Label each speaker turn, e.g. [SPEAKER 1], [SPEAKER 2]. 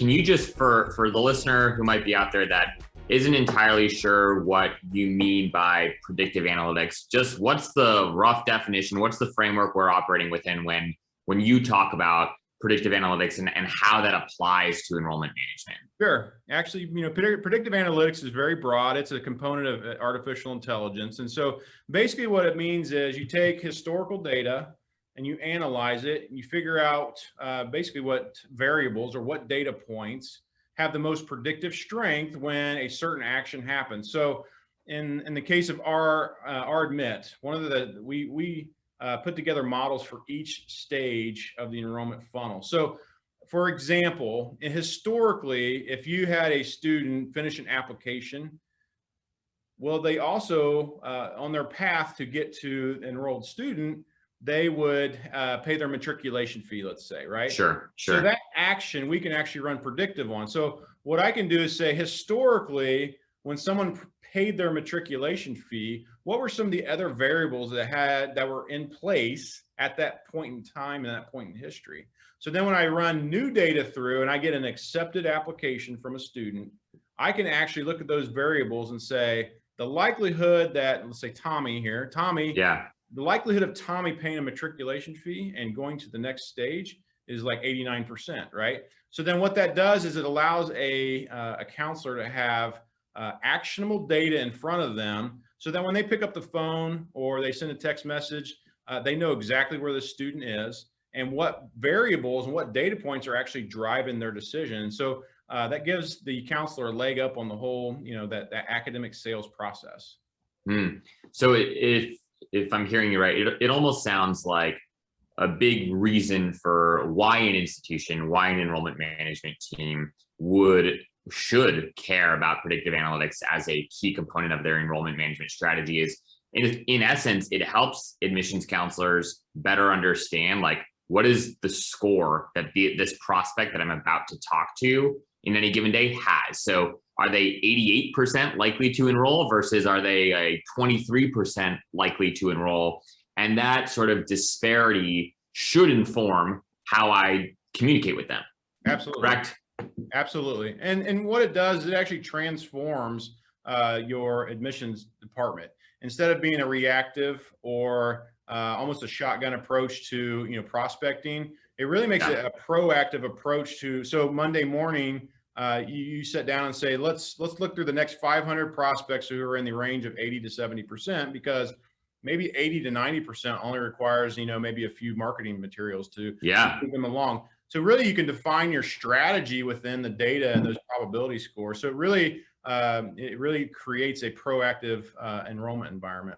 [SPEAKER 1] can you just, for the listener who might be out there that isn't entirely sure what you mean by predictive analytics, just what's the rough definition? What's the framework we're operating within when you talk about predictive analytics and how that applies to enrollment management?
[SPEAKER 2] Sure. Actually, predictive analytics is very broad. It's a component of artificial intelligence. And so basically what it means is you take historical data and you analyze it, and you figure out basically what variables or what data points have the most predictive strength when a certain action happens. So in the case of our admit, one of we put together models for each stage of the enrollment funnel. So for example, historically, if you had a student finish an application, well, they also, on their path to get to enrolled student, they would pay their matriculation fee, let's say, right?
[SPEAKER 1] Sure.
[SPEAKER 2] So that action we can actually run predictive on. So what I can do is say, historically, when someone paid their matriculation fee, what were some of the other variables that were in place at that point in time and that point in history? So then when I run new data through and I get an accepted application from a student, I can actually look at those variables and say, the likelihood that, let's say Tommy, the likelihood of Tommy paying a matriculation fee and going to the next stage is like 89%, right? So then what that does is it allows a counselor to have actionable data in front of them, so that when they pick up the phone or they send a text message, they know exactly where the student is and what variables and what data points are actually driving their decision. So that gives the counselor a leg up on the whole, that academic sales process.
[SPEAKER 1] So if I'm hearing you right, it almost sounds like a big reason for why an institution, why an enrollment management team should care about predictive analytics as a key component of their enrollment management strategy is, in essence, it helps admissions counselors better understand, like, what is the score that this prospect that I'm about to talk to in any given day has. So are they 88% likely to enroll versus are they a 23% likely to enroll? And that sort of disparity should inform how I communicate with them.
[SPEAKER 2] Absolutely.
[SPEAKER 1] Correct?
[SPEAKER 2] Absolutely. And what it does is it actually transforms your admissions department. Instead of being a reactive or almost a shotgun approach to prospecting, it really makes it a proactive approach to. So Monday morning, you sit down and say, let's look through the next 500 prospects who are in the range of 80 to 70%, because maybe 80 to 90% only requires maybe a few marketing materials to move them along. So really, you can define your strategy within the data and those probability scores. So it really creates a proactive enrollment environment.